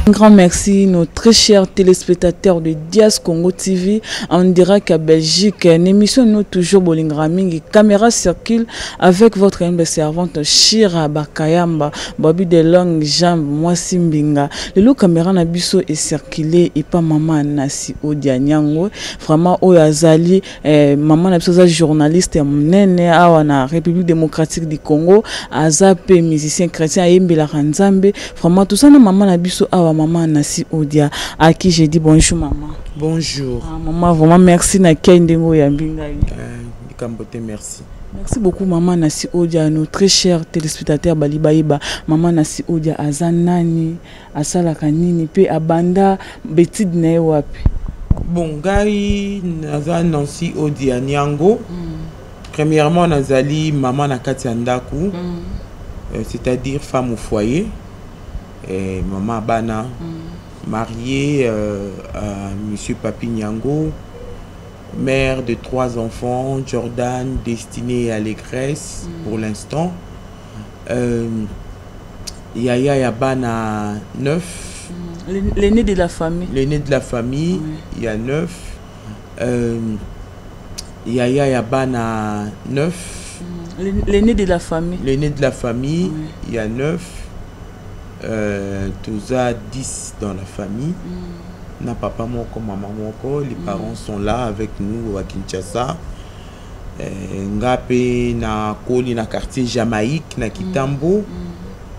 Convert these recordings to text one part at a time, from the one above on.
Un grand merci, nos très chers téléspectateurs de Dias Congo TV. On dira qu'à Belgique, une émission nous toujours Bolingraming, caméra circule avec votre humble servante Shira Bakayamba, Babi de longues jambes, moi Simbinga. Le lot caméra nabiso est circulé et pas maman Nasi Odianyango. Vraiment, Oyazali, maman nabiso journaliste mnene awa na République démocratique du Congo, Azap musicien chrétien Yembela Ranzambe. Vraiment tout ça na maman nabiso awa maman Nasi Odia, à qui j'ai dit bonjour maman. Bonjour. Maman, vraiment merci na Kendengo Yambinga. Merci. Merci beaucoup maman Nasi Odia, nos très chers téléspectateurs Balibaïba. Maman Nasi Odia Azanani, Asala Kanini, pe Abanda, Betid Newapi. Bon, Gary Nazan Nancy Odia Nyango. Premièrement, Nazali maman Nakati Andaku, c'est-à-dire femme au foyer. Et maman Bana, mariée à monsieur Papi Nyango, mère de 3 enfants, Jordan, destinée à l'Égresse pour l'instant. Yaya Yabana 9. L'aîné de la famille. L'aîné de la famille, il y a 9. Yaya Yabana 9. L'aîné de la famille. L'aîné de la famille, il y a 9. Toza 10 dans la famille. Na papa moko, maman moko, les parents sont là avec nous à Kinshasa. Ngape na koli na quartier Jamaïque na Kitambo.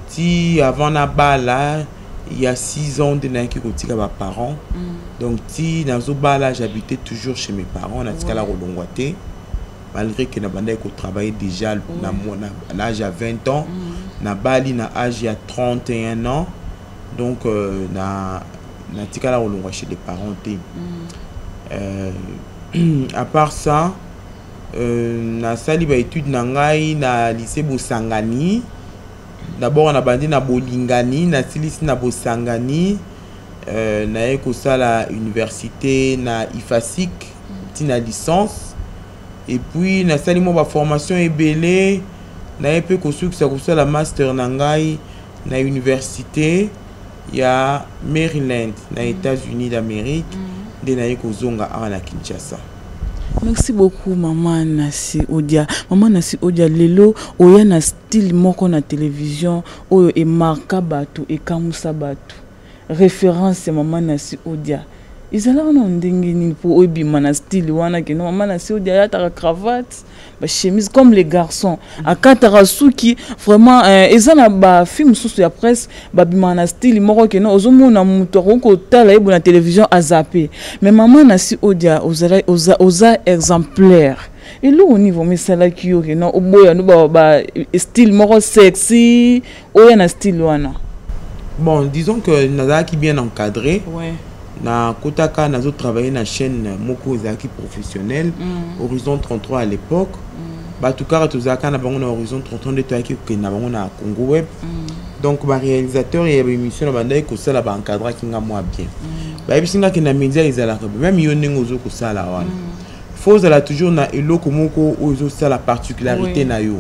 Ti avant na bala, il y a 6 ans de naiki kotika ba parents. Donc ti na zo bala, j'habitais toujours chez mes parents na tika la Rolongwate. Malgré que na bandai ko travailler déjà à l'âge à 20 ans. Na bali na âge il y a 31 ans. Donc na tikala olongwa chez les parents. À part ça, na sali ba étude na ngai na lycée Bosangani. D'abord on a bandi na Bolingani, na silisi na Bosangani. Na eko sala université na IFASIC, tina licence. Et puis na sali mo ba formation ebele. Na peu que la master nangai na université il y a Maryland na États-Unis d'Amérique de na Zonga à Kinshasa. Merci beaucoup maman Nasi Odia. Maman Nasi Odia lelo oya na style moko na télévision oyo e marka batu e kamusa batu. Référence maman Nasi Odia. Ils allaient en ndengini pour obi mana style wana que non maman Nasi Odia ya ta cravate. Ba chemise comme les garçons à Katarasuki vraiment ils ont ba film sous la presse ba bimana style moko que non ozomona muto ko tala ebo na télévision a zappé mais maman Nasi Odia oza exemplaire et là au niveau mais ça là qui yo que non oboya no ba style moko sexy oya na style wana. Bon, disons que naza qui bien encadré. Ouais. Na Kotaka nazo travaillé na chaîne moko zaki professionnel Horizon 33 à l'époque. Ba tukara tozaka na bango na Horizon 33 de toaki ke na bango na Congo Web. Donc ba réalisateur et émission na bandai ko sala ba encadrer kinga moi bien. Ba bisinga ke na média ezala ka même yone ngozo ko sala wana. Faut la toujours na eloko moko ozo sala particularité na yo.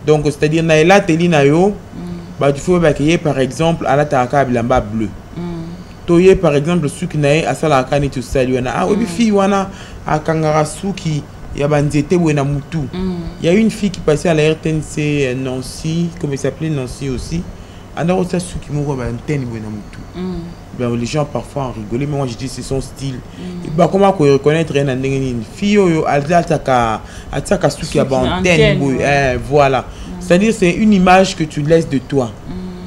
Donc c'est-à-dire na ela teli na yo ba tu faut ba que par exemple ala taka bilamba bleu. Toye par exemple suki nae asala akani to sali wana ah obi fille wana akangara suki ya banzete wena mutu. Il y a une fille qui passait à la RTNC Nancy, comment il s'appelait Nancy aussi. Alors ça suki moko ba antenne wena mutu. Ben les gens parfois en rigolaient mais moi je dis c'est son style. Et bah comment qu'on reconnaître une fille yo ataka suki ya ba antenne voilà. C'est-à-dire c'est une image que tu laisses de toi.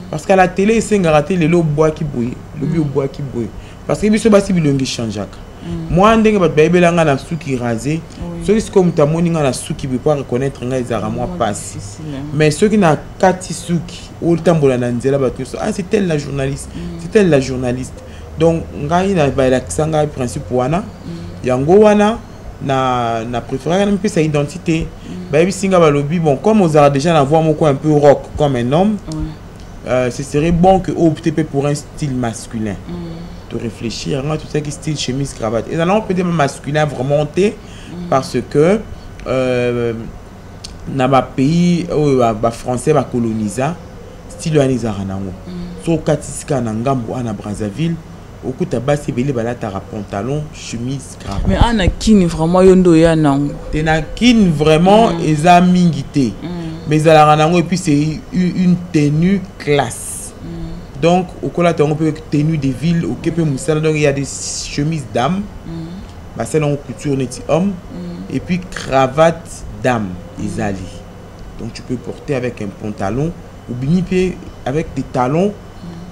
Parce qu'à la télé, c'est raté le lot bois qui bouille, le bio bois qui bouille. Parce que biso basi bilongi change. Moi ndenge bat baby langa na suki rasé. Ceux qui comme ta moninga na suki bi pas reconnaître nga izara moi passe. Mais ceux qui na kati suki ou tambola na nzela bat ah c'est elle la journaliste, c'est elle la journaliste. Donc ngai na ba la kisanga principe wana. Yango wana na préféré même sa identité. Baby singa ba lobby bon comme on a déjà la voix moko un peu rock comme un homme. Ce serait bon que opter pour un style masculin. De réfléchir à tout ça qui style chemise cravate. Et alors peut-être masculin vraiment parce que dans ma pays français va coloniser style anizara nango. so katisika na ngambo ana Brazzaville okuta basi belé balataka pantalon chemise cravate. Mais ana kini vraiment yondo ya nango tena kin vraiment eza mingi te mais ezalaka nango et puis c'est une tenue classe. Donc okola tango pe tenue de ville okepe musala, donc il y a des chemises dames bah c'est en couture neti homme et puis cravate dame ezali. Donc tu peux porter avec un pantalon ou bien avec des talons,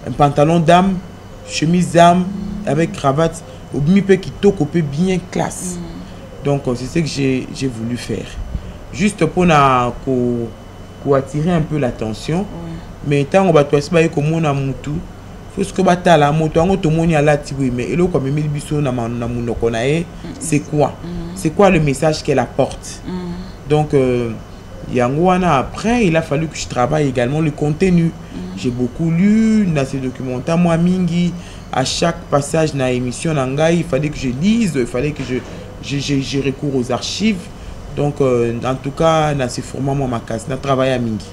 un pantalon dame, chemise dame avec cravate ou bien qui tocopé bien classe. Donc c'est ce que j'ai voulu faire. Juste pour attirer un peu l'attention. Mais tant on va toi c'est comme on a mutu. Faut ce que bata la moto on to moni ala tiwi mais elo comme mille biso na monoko na e c'est quoi? C'est quoi le message qu'elle apporte? Donc Yangouana, après, il a fallu que je travaille également le contenu. J'ai beaucoup lu dans ces documentaires. Moi, Mingi, à chaque passage dans l'émission Nangai, il fallait que je lise, il fallait que j'ai recours aux archives. Donc, en tout cas, dans ce format, moi, ma casse, j'ai travaillé à Mingi.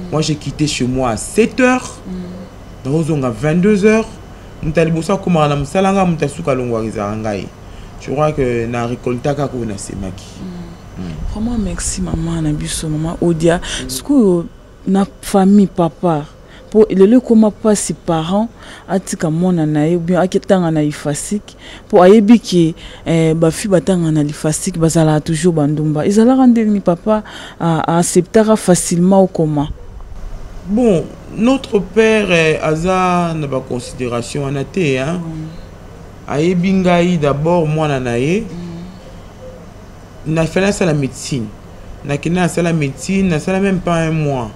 Moi, j'ai quitté chez moi à 7 h. Dans à 22 h. Je crois que na récolta kako na semaki. Vraiment merci maman na biso maman Odia. Ce que na famille papa pour le comment pas ses parents atika mona na ye bien aketanga na ifasik pour ayebi ki ba fi batanga na ifasik bazala toujours bandumba. Ezala rendre ni papa a acceptera facilement ou comment? Bon, notre père aza na ba considération anate hein. Ayebi ngai d'abord moi nanaye. Na fait ça la médecine. Na kina ça la médecine, na ça même pas un mois.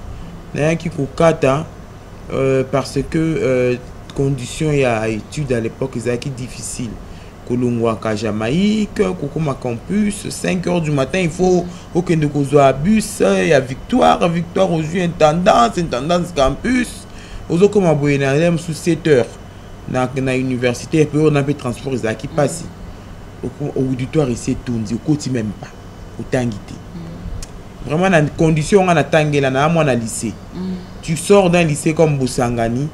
Na qui kokata parce que conditions et études à l'époque étaient difficiles. Kolongwa ka Jamaïque, kokoma campus, 5 h du matin, il faut aucun de cause à bus, il y a Victoire aux yeux intendance campus. Ozo koma boyena sous 7 h. Na université et puis on a peu transport qui passe. Au auditoire ici tourne au côté même pas au tangité vraiment dans condition on a tangela na moi na lycée tu sors d'un lycée comme Bosangani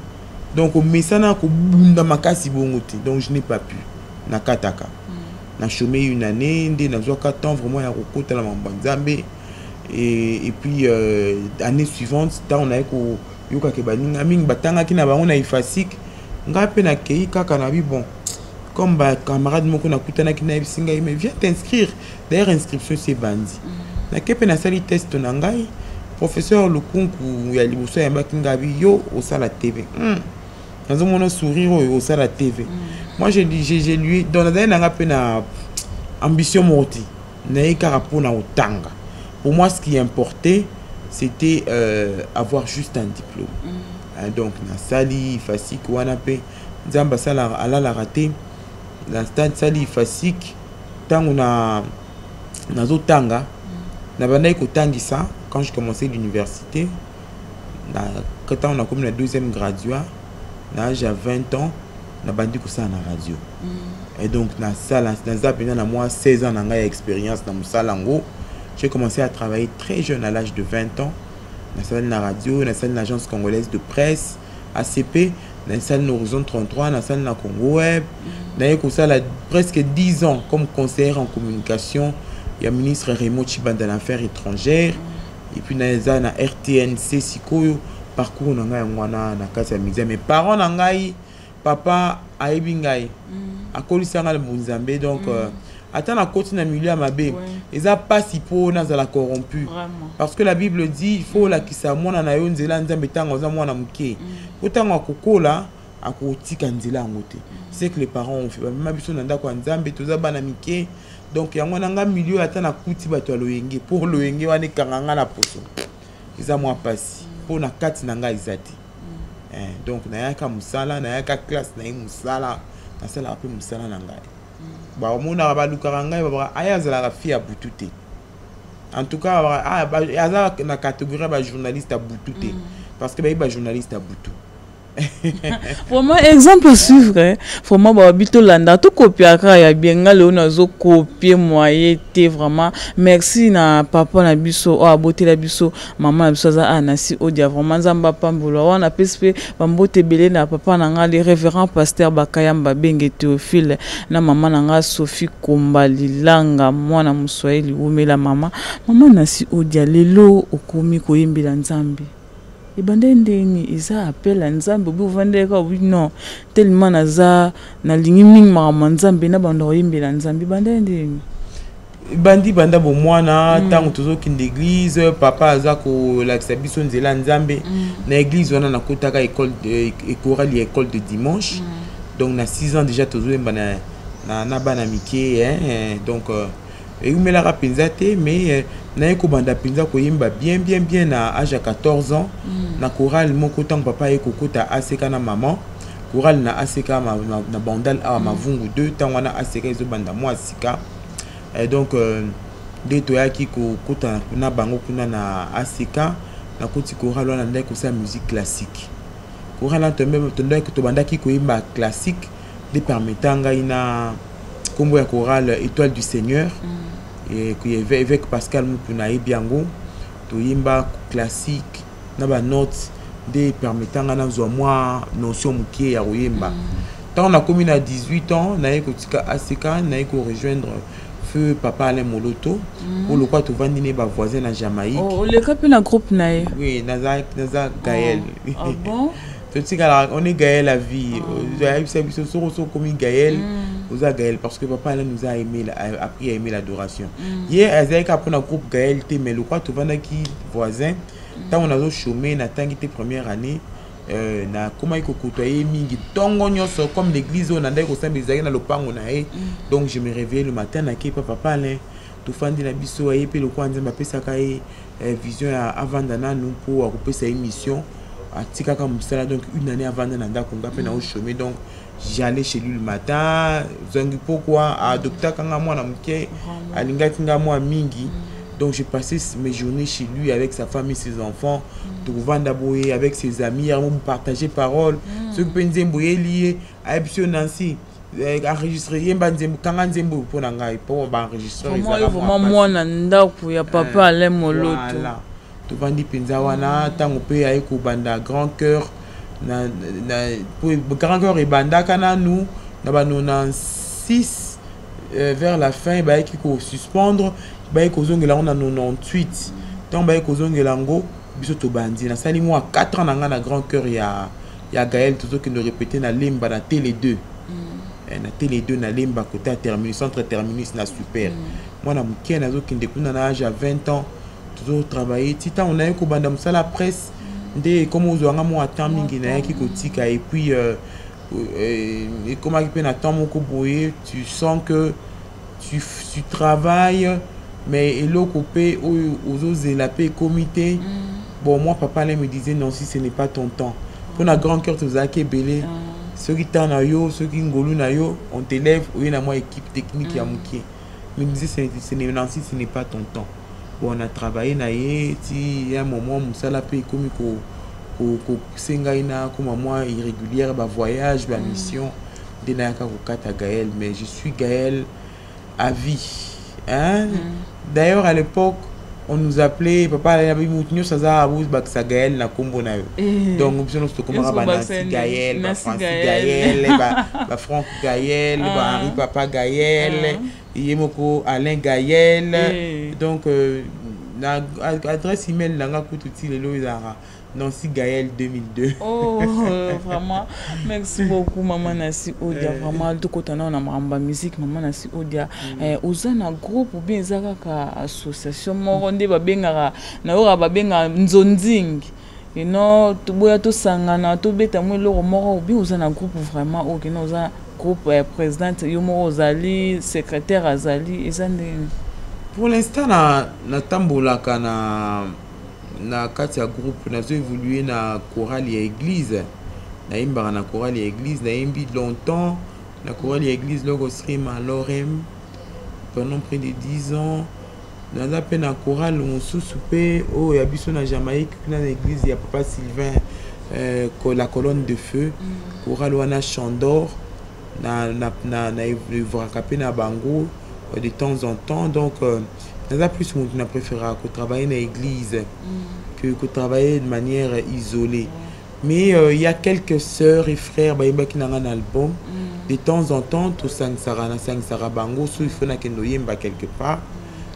donc au mesana ko bunda makasi bongote donc je n'ai pas pu na kataka na chômé une année ndé na zo 4 ans vraiment ya kokota la mambanzambe et puis année suivante ta on a ko yoka ke baninga mingi batanga kina bango na ifasik ngape na kei kaka na bi bon. Comme bah, camarade moko na kutana ki na bisinga mais viens t'inscrire. D'ailleurs inscription c'est bandi. Na kepe na sali test na ngai professeur Lukunku ya liboso ya makinga bi yo au sala TV. Nazo mona sourire au sala TV. Moi j'ai lui dans la dernière ngape na ambition morti. Na ikara pona otanga. Pour moi ce qui importait c'était avoir juste un diplôme. Donc na sali fasik wana pe nzamba sala ala la raté. La stade sali fasik tango na nazotanga na bandai ko tangisa quand je commençais l'université quand on a comme la deuxième graduat na j'ai 20 ans na bandi ko ça na radio et donc na sala dans ça pendant na moi 16 ans na expérience dans musalango. J'ai commencé à travailler très jeune à l'âge de 20 ans na salle na radio na salle l'agence congolaise de presse ACP dans la salle Horizon 33, dans la salle na Congo Web. Dans la presque 10 ans comme conseiller en communication. Il y a le ministre Raymond Chiban dans l'affaires étrangères. Et puis dans la RTNC Sikoyo, parcours na casa mixé. Mes parents nangai, papa aibingai. A Kolisanga le Bunzambe donc attends la côté na milieu à Mabé. Ils a pas si pour na la corrompu. Parce que la Bible dit il faut la kisa mona na yo nzela nzambe tango za mwana muke. Autant akokola akotika nzela ngote. C'est que les parents ont fait même biso nanda kwa nzambe toza bana mike. Donc yango nanga milieu attends na kuti bato loyenge pour loyenge wane kanganga na poso. Ils a moi passi pour na kati nanga izati. Donc na yaka musala na yaka classe na musala na sala pe musala nanga. Ba omona ba lukaranga ba aya zala la fille à butute. En tout cas aza na catégorie ba journaliste à butute parce que ba journaliste à butu. Vraiment exemple à suivre hein. Vraiment bah bito landa tout copier ya bien ngale on a zo copier moyen té vraiment merci na papa na biso o aboté la biso maman na biso za anasi odia vraiment nzamba pambolo on a pespe bambote belé na papa na ngale révérend pasteur Bakayamba Benge Théophile na maman na nga Sophie Kombalilanga mwana muswahili umela mama na si odia lelo okomi koyimbela nzambe ibande ndeni isa appel à nzambe bu vande ka oui non tellement naza na lingi mingi mama nzambe na bando yimbela nzambe ibande ndeni bandi banda bo mwana tango tozo kinde église papa aza ko la biso nzela nzambe na église wana nakotaka école de chorale école de dimanche donc na 6 ans déjà tozo emba na bana mike hein donc et umela rapenza te mais na ko banda penza ko yimba bien na âge à 14 ans na chorale moko tango papa eko kota aseka na maman chorale na aseka na bandal a mavungu 2 tango wana aseka ezo banda moi asika et donc de toyaki ko kota na bango kuna na aseka na koti chorale wana ndai ko sa musique classique chorale tondai ko to bandaki ko yimba classique de permetanga ina kombo ya chorale Étoile du Seigneur et avec Pascal Mupuna et Biango to yimba classique na ba notes de permettant na zo moi notion mukie ya yimba tant on a commis à 18 ans na ko tika aseka na ko rejoindre feu papa Alain Moloto pour le quoi to vandine ba voisin na Jamaïque oh le cap na groupe nae oui naza Gaël ah bon on est Gaël la vie c'est so comme Gaël vous a Gaël parce que papa là nous a aimé appris à aimer l'adoration hier avec après un groupe Gaël té mais le quoi to vanda qui voisin tant on a chômé na tangi té première année na comment il côtoyer mingi tongo nyoso comme l'église on a ndai ko sambizaki na lopango na e donc je me réveille le matin na ki papa là to fandi na biso aye pe le kwa nzamba pesa kai vision avant dana nous pour occuper sa émission atika comme ça donc une année avant nanda ko ngape na au chômé donc j'allais chez lui le matin zongi pourquoi adopta kanga mwana mke alingati nga mwa mingi donc j'ai passé mes journées chez lui avec sa famille ses enfants to vanda boye avec ses amis on partager parole ce que penzembo lié à Epsion Nancy enregistrer yemba nzembo kanga nzembo pour ngai pour ba enregistrer vraiment mwana ndako ya papa Alain Moloto to vandi penza wana tango pe ay ko banda grand cœur na pour grand cœur et banda kana nous na ba 96 vers la fin ba ki ko suspendre ba ko zongela on a 98 tant ba ko zongela ngo biso to bandi na sali moi 4 ans na grand cœur ya Gaël tout ce que nous répéter na limba na télé 2 na télé 2 na limba côté terminus centre terminus na super moi na muke na zo kinde kuna na âge à 20 ans toujours travailler titan on a eu ko banda musala presse de comme on a moi temps mingi na ki ko tika et puis et comment il na temps moko boye tu sens que tu travailles mais elo coupé aux autres la paix comité bon moi papa là me disait non si ce n'est pas ton temps pour na grand cœur tous aki belé ceux qui t'en a yo ceux qui ngolu na yo on t'élève ou y a moi équipe technique ya muki me disait ce n'est pas ton temps. Bon, on a travaillé na ye ti un moment musala pe komi ko senga ina comme moi irrégulière ba voyage ba mission de na ka ko kata Gaël mais je suis Gaël à vie hein d'ailleurs à l'époque on nous appelait papa la bimutinyo saza abus baksa Gaël na kombo na yo donc nous sommes comme ba Nancy Gaël ba Francis Gaël ba Franck Gaël ba Henri papa Gaël yemoko Alain Gaël donc na adresse email langa kututi lelo izara Nancy Gaël 2002 oh vraiment merci beaucoup maman Nancy Odia vraiment tout côté na mamba musique maman Nancy Odia uzana groupe ou bien zaka ka association moko nde babengaka na ora babenga nzonzingi you know to boya to sangana to beta mo loko moko ou bien uzana groupe vraiment o kino za groupe présidente yo mo ozali secrétaire azali ezande. Pour l'instant na tambolaka na kati ya groupe nazo évoluer na chorale ya église na imbara na chorale ya église na imbi longtemps na chorale ya église loko stream à Lorem pendant près de 10 ans naza pe na chorale mosusu pe o ya biso na Jamaïque na église ya papa Sylvain la colonne de feu choral wana Chandor na vrakape na bango de temps en temps. Donc ça plus on a préféré travailler dans l'église que travailler de manière isolée. Mais il y a quelques sœurs et frères qui ont un album. De temps en temps, tout ça bango, il faut que quelque part,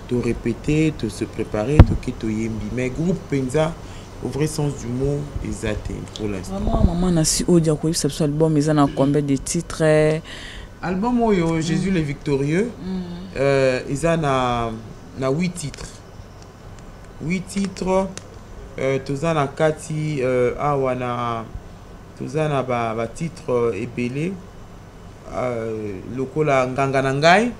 te répéter, te se préparer, te yembi. Mais groupe Penza, au vrai sens du mot, ils atteignent pour l'instant. Maman, nasi odia quoi, ce album, ils ont combien de titres? Album Oyo, Jésus le Victorieux, ils ont 8 titres. 8 titres. Tozana kati awana tozana ba titre epelé lokola nganga na ngai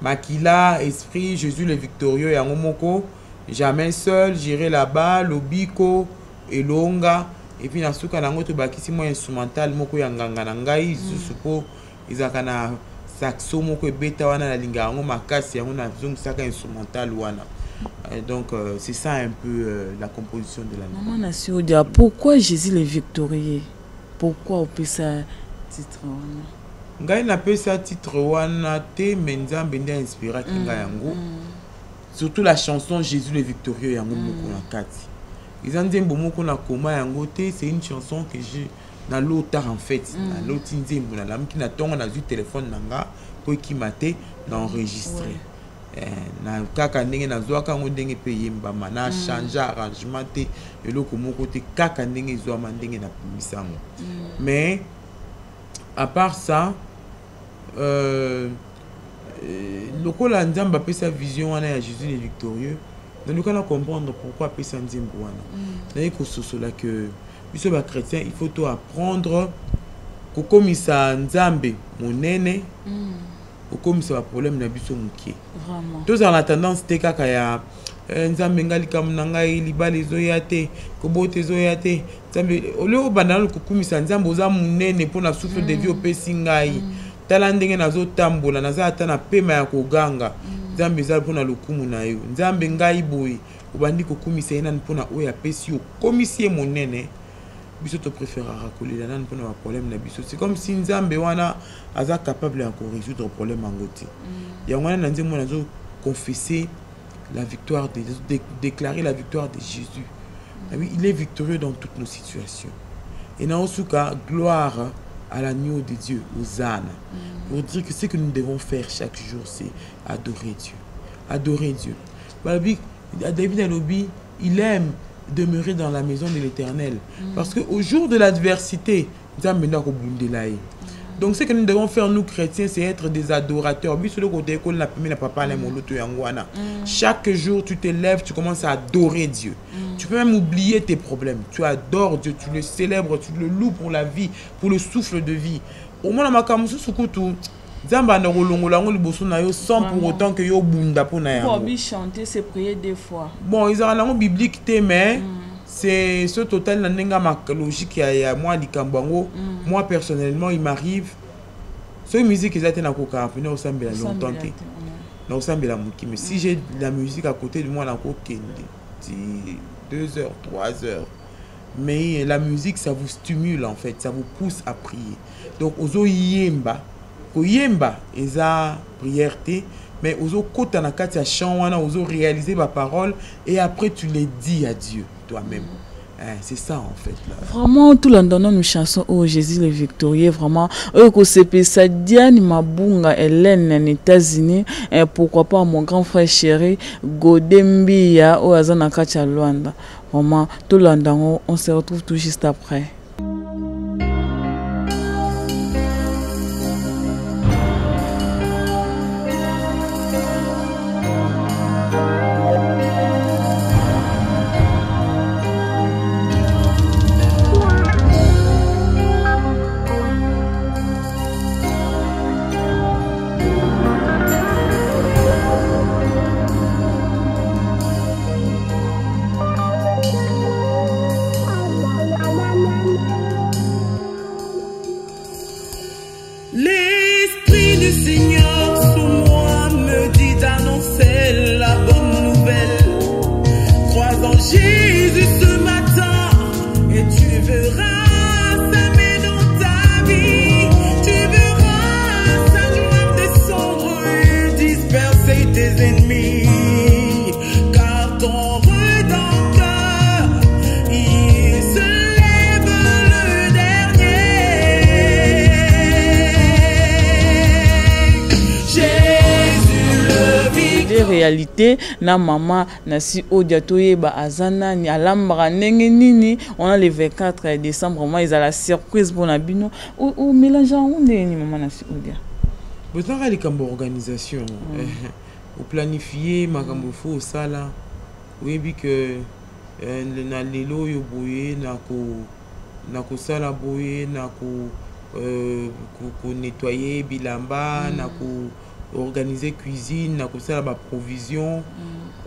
makila esprit Jésus le victorieux yango moko jamais seul j'irai là-bas lobiko elonga et puis nasuka nango to bakisi mo instrumental moko ya nganga na ngai susupo izaka na saxo moko ebeta wana na linga yango makasi yango na zongisa instrumental wana. Donc c'est ça un peu la composition de la Maman Nassi Odia, pourquoi Jésus le victorieux? Pourquoi on peut ça titre wana? Ngai na peut ça titre wana te menza bende inspira kinga yango. Surtout la chanson Jésus le victorieux yango moko na kati. Ils ont dit moko na koma yango te, c'est une chanson que j'ai na l'auteur en fait, na l'autre nzembo na lam ki na tonga na zu téléphone nanga ko ki maté na enregistrer. Na kaka ndenge na zwaka ngo ndenge pe yemba mana changer arrangement te eloko moko te kaka ndenge zwa mandenge na misango. Mais à part ça lokola nzamba pe sa vision wana ya Jésus le victorieux donc on comprendre pourquoi pe sa nzembo wana na ko sosola que biso ba chrétien il faut tout apprendre ko komisa nzambe monene comme c'est un problème na biso mukie vraiment tous en la tendance te kaka ya nzambe ngali kam nangai libali zoyate ko bote zoyate nzambe oleo bandana ko kumisa nzambe oza munene pona souffle de vie opesi ngai tala ndenge nazo tambola naza ata na pema ya koganga nzambe za pona lokumu na yo nzambe ngai boy obandi ko kumisa ina pona oya pesi yo komisie monene biso to préférera kolela nan pona problème na biso. C'est comme si nzambe wana aza capable de résoudre problème angoti yango wana nzembo nazo confesser la victoire de déclarer la victoire de Jésus. Oui, il est victorieux dans toutes nos situations. Et na osuka gloire à l'agneau de Dieu, Hosanna, pour dire que ce que nous devons faire chaque jour c'est adorer Dieu. Adorer Dieu. David Alobi, il aime demeurer dans la maison de l'Éternel. Parce qu'au jour de l'adversité, donc ce que nous devons faire, nous chrétiens, c'est être des adorateurs. Chaque jour, tu te lèves, tu commences à adorer Dieu. Tu peux même oublier tes problèmes. Tu adores Dieu, tu le célèbres, tu le loues pour la vie, pour le souffle de vie. Au moins, sans pour autant que yo bunda pour na yango. Bon, chanter, c'est prier des fois. Bon, ils ont la biblique mais c'est ce total na nenga ma logique ya moi likambango. Moi personnellement, il m'arrive ce musique ils étaient na koka pena au sambela longtemps té. Na au sambela muki mais si j'ai la musique à côté de moi na kokende 2 heures, 3 heures. Mais la musique ça vous stimule en fait, ça vous pousse à prier. Donc ozo yemba Yemba eza prière mais ozo kota na kati ya chant wana ozo réaliser ma parole et après tu les dis à Dieu toi-même. C'est ça en fait là. Vraiment tout le temps une chanson oh Jésus le victorieux vraiment que c'est ça Diane Mabunga Hélène en États-Unis et pourquoi pas mon grand frère chéri Godembia au azana kati ya Luanda. Vraiment tout le temps on se retrouve tout juste après. Jésus ce matin et tu réalité na maman na si odia toyeba azana ni alambra ndenge nini. On a le 24 décembre moi ils a la surprise pour na bino ou mélangeant on ni maman na si odia besoin de likambo organisation ou planifier makambo fo sala oui bi que na lelo yo boye na ko sala boye na ko nettoyer bilamba na ko organiser cuisine na ko sala ba provision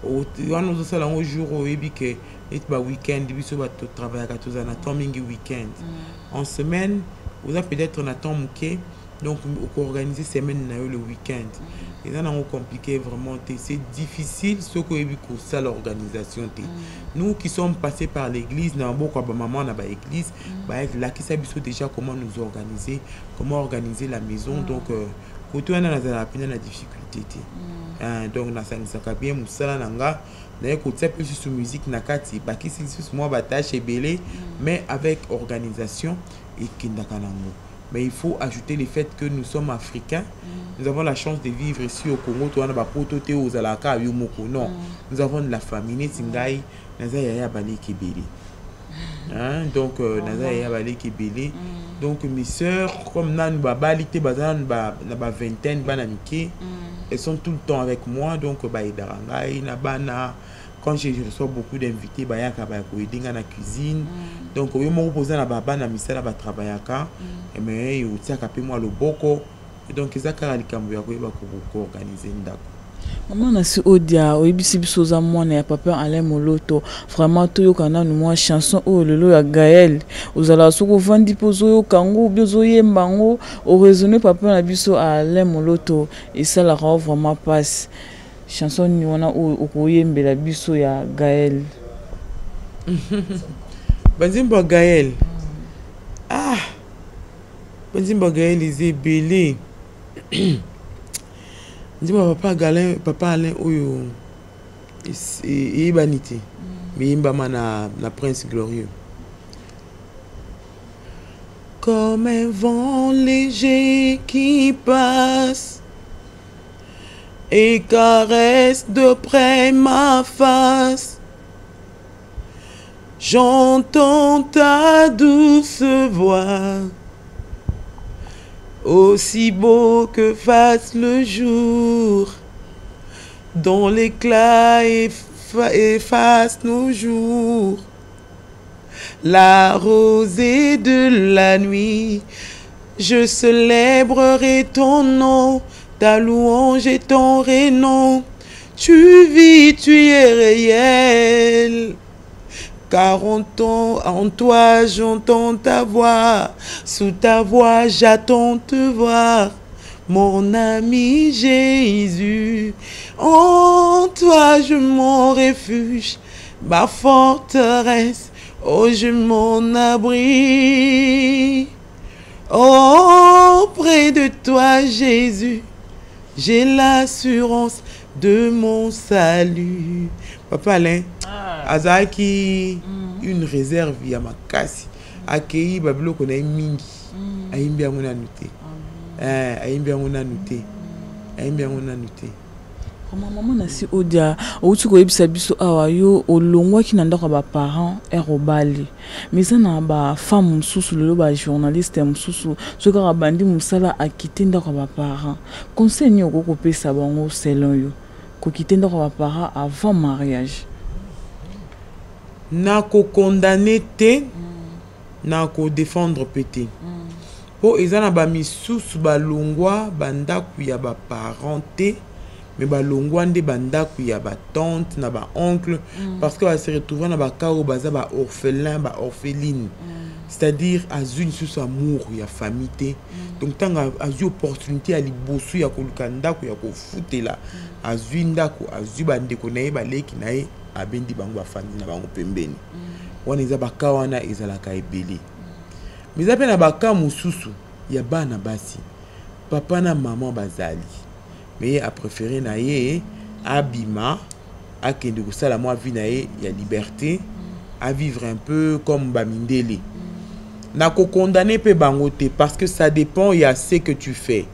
on nous sala un jour oui bi que et ba week-end biso ba to travailler ka to na temps mingi week-end en semaine vous avez peut-être na temps muké donc on organiser semaine le week-end et ça c'est compliqué vraiment c'est difficile ce que ça l'organisation nous qui sommes passés par l'église na beaucoup de maman na ba église là qui savent déjà comment nous organiser comment organiser la maison donc quand on a la difficulté donc na ça bien musala nanga na ko tsa plus sur musique na kati ba ki c'est moi ba tâche belé mais avec organisation et kindakanango. Mais il faut ajouter le fait que nous sommes africains. Nous avons la chance de vivre ici au Congo. Non, nous avons de la famille. Donc mes soeurs, comme nous vingtaine, elles sont tout le temps avec moi. Donc quand je reçois beaucoup d'invités, je vais dans la cuisine. Donc, je vais poser la baba na misala ba travaillaka et mais eu tia kapé moi le boko. Donc, ça kara likambo ya ko organiser ndako. Maman na si odia oyebisi biso za mwana ya papa Alain Moloto vraiment to yokana nous moi chanson o lelo ya Gaël ozala soko vandi pozo yo kango biozo yembango o raisonner papa na biso Alain Moloto et ça la rend vraiment passe. Chanson ni wana okoyembela biso ya Gaël. Banzimba Gaël. Banzimba Gaël is belé. Nzimba papa Alain oyo e banité. Mais imba na Prince Glorieux. Comme un vent léger qui passe et caresse de près ma face, j'entends ta douce voix, aussi beau que fasse le jour, dont l'éclat efface nos jours. La rosée de la nuit, je célébrerai ton nom, ta louange et ton renom. Tu vis, tu es réel. Car en toi j'entends ta voix. Sous ta voix j'attends te voir. Mon ami Jésus, en toi je m'en refuge. Ma forteresse, oh je m'en abris. Auprès de toi Jésus, j'ai l'assurance de mon salut. Papa Alain, Azaki, une réserve ya makasi. Akei bablo kona mingi. Aimbi angona noté. Aimbi angona noté. Aimbi angona noté. Maman na si odia outu ko yebisa biso awa yo olongwa ki na ndako ba parents erobali. Mais na ba femme mususu lelo ba journaliste mususu soka ka bandi musala akite ndako ba parents. Conseil ni okoko pesa bango selon yo. Ko kite ndako ba parents avant mariage. Na ko condamner te na ko défendre pété. Po ezana ba misusu ba longwa bandaku ya ba parenté. Mais ba longwande bandaku ya ba tante na ba oncle parce que va se retrouver na ba ka o baza ba orphelin ba orpheline c'est-à-dire azune sous amour ya famille donc tanga azu opportunité à libosu ya koluka ndako ya kofutela azui ndako azu bandeko na ye baleki na ye abendi bango bafandi na bango pembeni wana eza baka wana ezalaka ebele mais eza mpe na baka mosusu ya bana basi papa na maman bazali mais a préféré na ye abima a kende kosala moi vie na ye ya liberté à vivre un peu comme bamindele na ko condamner pe bangote parce que ça dépend il y a ce que tu fais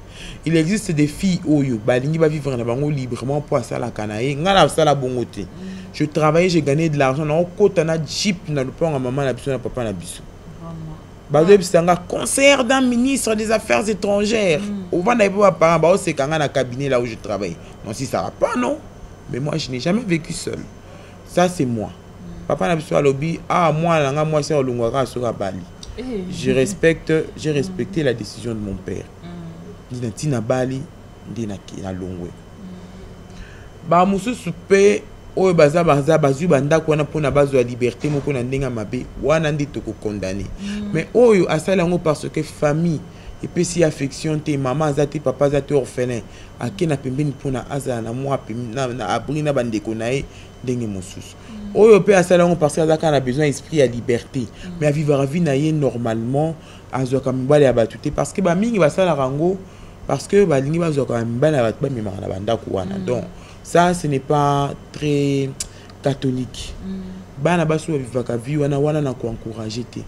Il existe des filles oyo balingi ba vivre na bango librement pour ça la kanaye ngala ça la bongote. Je travaillais, j'ai gagné de l'argent na okota na jeep na lupango maman na biso na papa na biso. Bazo bisanga conseiller d'un ministre des Affaires étrangères. Au vent d'ailleurs pas parents ba c'est quand na cabinet là où je travaille. Moi si ça va pas non. Mais moi je n'ai jamais vécu seul. Ça c'est moi. Papa na biso lobby moi c'est olungwaka sur Bali. J'ai respecté la décision de mon père. Tina Bali ndina na longwe. Ba musu soupe oyo baza bazu banda kwana pona bazo ya liberté moko na ndenga mabe wana ndi to ko condamner. Mais oyo asala ngo parce que famille et puis si affection te maman azati papa azati orphelin akena pembeni pona azala na moi na abri na bandeko nae ndenge mosusu. Oyo pe asala ngo parce que azaka na besoin esprit ya liberté mais à vivre la vie na ye normalement azo ka mbale ya batuté parce que ba mingi basala rango parce que ba lingi bazo ka mbale ya batu ba mimara na banda kuwana. Donc ça ce n'est pas très catholique. Bana baso vivaka vie wana na ko encourager te.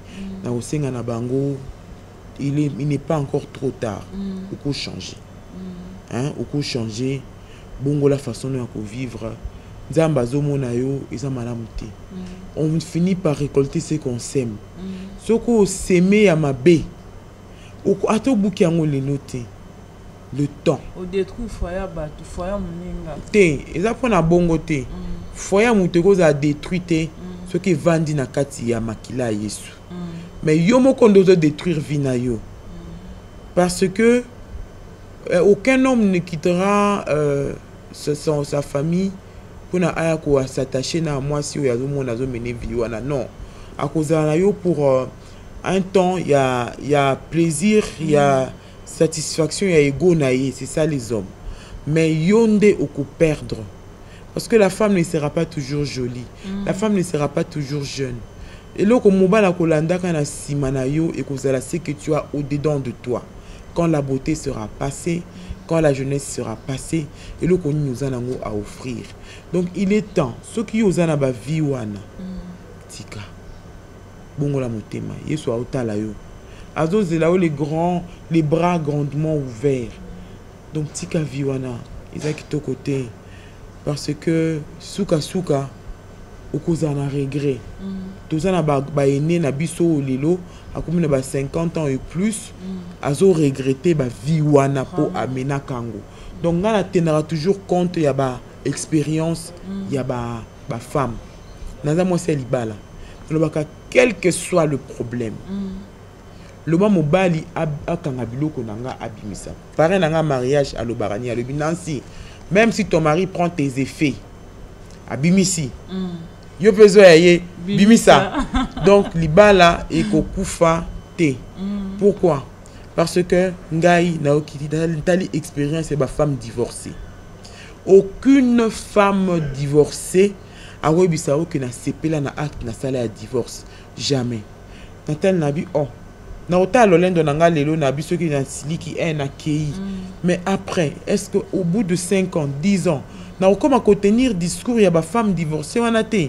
Na osenga na bango il n'est pas encore trop tard. Il faut changer. Hein, il faut changer. Bongo la façon de vivre. On finit par récolter ce qu'on sème. Ce qu'on sème à ma baie. Le temps. Au détruit foyer batu foyer muninga. Te, ils apprennent à bongo te. Foyer muteko a détruit te. Ce qui vendit na kati ya makila Yesu. Mais yomo kondozo détruire vina yo. Parce que aucun homme ne quittera sa famille pour s'attacher à moi si il y a mené vie non. À cause de yo pour un temps il y a plaisir, il y a satisfaction, il y a ego naïe, c'est ça les hommes. Mais yonde au coup perdre. Parce que la femme ne sera pas toujours jolie. La femme ne sera pas toujours jeune. Et là, comme mobile kolanda kana simanayo et kozala ce que tu as au-dedans de toi. Quand la beauté sera passée, quand la jeunesse sera passée, et là qu'on nous a à offrir. Donc il est temps, ceux qui ont na ba vie wana. Tika. Bongo la motema, yeso autala yo. Azo zela les bras grandement ouverts. Donc tika vie wana, ils a quitté côté parce que souka okoza na regret. Toza na ba ene na biso lelo akomi na ba 50 ans et plus azo regretter ba vie wana po amena kango. Donc ngana tenera toujours compte ya ba expérience ya ba femme. Naza moi c'est libala. Lobaka quel que soit le problème. Le mot mobali akanga biloko nanga abimisa. Paré nanga mariage à l'obarani à l'obinansi. Même si ton mari prend tes effets abimisi. Yo peso yaye bimisa. Donc libala et kokufa te. Pourquoi? Parce que ngai na okiti tali expérience et ba femme divorcée. Aucune femme divorcée a webisa que na sepela na acte na sala ya divorce. Jamais. Natal nabi oh na ota lolendo nanga lelo na biso ki na siliki na kei. Mais après, est-ce que au bout de 5 ans, 10 ans, na comment contenir discours ya ba femme divorcée wana te?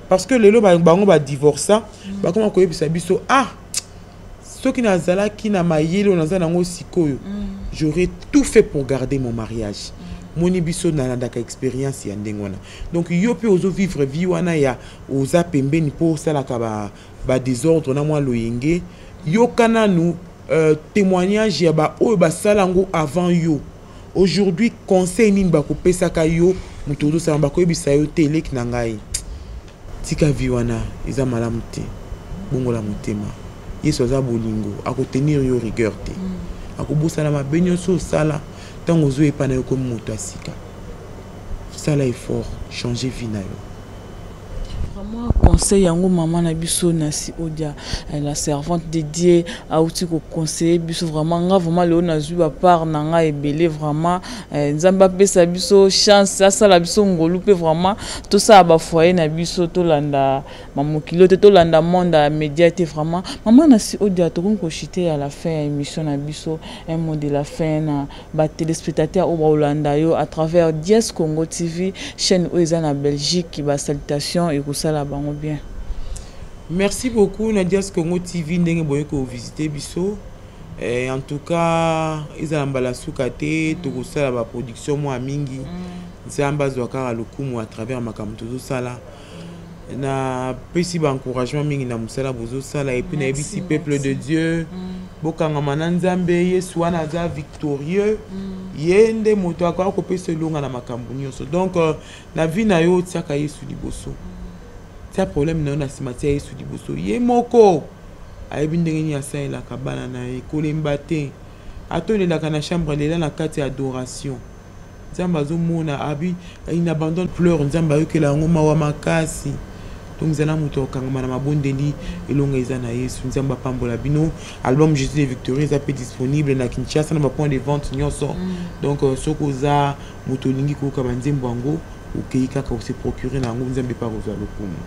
Parce que lelo bango ba divorça, ba comment ko yebisa biso ce qui na zala ki na mayelo na zana ngo sikoyo. J'aurais tout fait pour garder mon mariage. Moni biso na ndaka expérience ya ndengona. Donc yo pe ozo vivre vie wana ya oza pembeni pour sala ka ba désordre na moi loyenge. Yo kana nous témoignage ya ba oyo ba salango avant yo. Aujourd'hui conseil nini ba kopesa ka yo mutozo sa ba ko yebisa yo tele ki na ngai. Tika viwana eza malamu te. Bongo la motema. Yeso za bolingo akotenir yo rigueur te. Akobosala mabenyo so sala tango zo epana yo comme moto asika. Sala effort, changer vie na yo. Vraiment conseil yango maman na biso Nasi Odia, la servante dédiée à outil ko conseiller biso vraiment nga vraiment le na zuba part na nga ebele vraiment nzamba pesa biso chance ça la biso ngolu pe vraiment tout ça ba foyer na biso to landa mamokilo to landa monde médiaté vraiment maman Nasi Odia to ko chiter à la fin émission na biso un mot de la fin na ba téléspectateurs au Holanda yo à travers Dies Congo TV chaîne oza na Belgique qui ba salutation et la bango bien. Merci beaucoup Nadia Congo TV ndenge boye ko visiter biso Et en tout cas ils ont la soukate tout ça la production moi mingi nzamba zwaka lokumu à travers makamto sala na pesi ba encouragement mingi na musala bozo sala et puis na ebisi peuple de Dieu bokanga mananzambe Yesu wana za victorieux yende moto akwa ko pese longa na makambo nyonso donc na vie na yo tiaka Yesu liboso tia problème na na simatia Yesu liboso ye moko ayebi ndenge ni asaela kabana na ekolemba te atolelaka na chambre lela na kati adoration nzamba azomona abi il abandonne pleure nzamba ayokela yango mawa makasi donc zana moto okangama na mabondeli elonga eza na Yesu nzamba pambola bino album Jésus des Victories est peu disponible na Kinshasa na point de vente nyonso donc sokoza moto lingi ko kabanzembo yango okeika ka se procurer na ngo nzambe pa kozwa lokumu.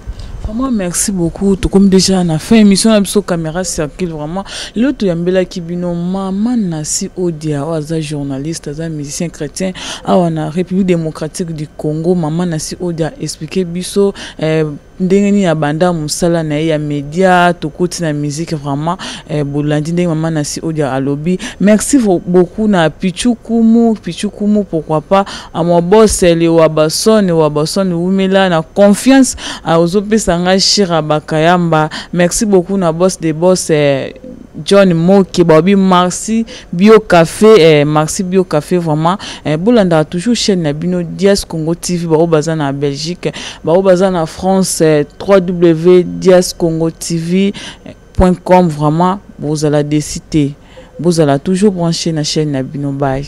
Vraiment, merci beaucoup. Tout comme déjà, on a fait une émission avec la caméra circule vraiment. L'autre, Yambela Kibino, maman Nasi Odia, un journaliste, un musicien chrétien, à la République démocratique du Congo, maman Nasi Odia expliqué biso, ndengeni ya banda musala na ya média, tout côté na musique vraiment, bolandi ndenge maman Nasi Odia à lobby. Merci beaucoup na Pichukumu, pourquoi pas, à mon boss, le Wabason, Oumela, na confiance à Ozope Sanga Shira Bakayamba. Merci beaucoup na boss des boss John Moki Bobby merci Bio Café merci Bio Café vraiment Bolanda toujours chaîne na bino Dias Congo TV ba bazana na Belgique ba bazana na France www.diascongotv.com vraiment vous allez décider vous allez toujours brancher na chaîne na bino bye.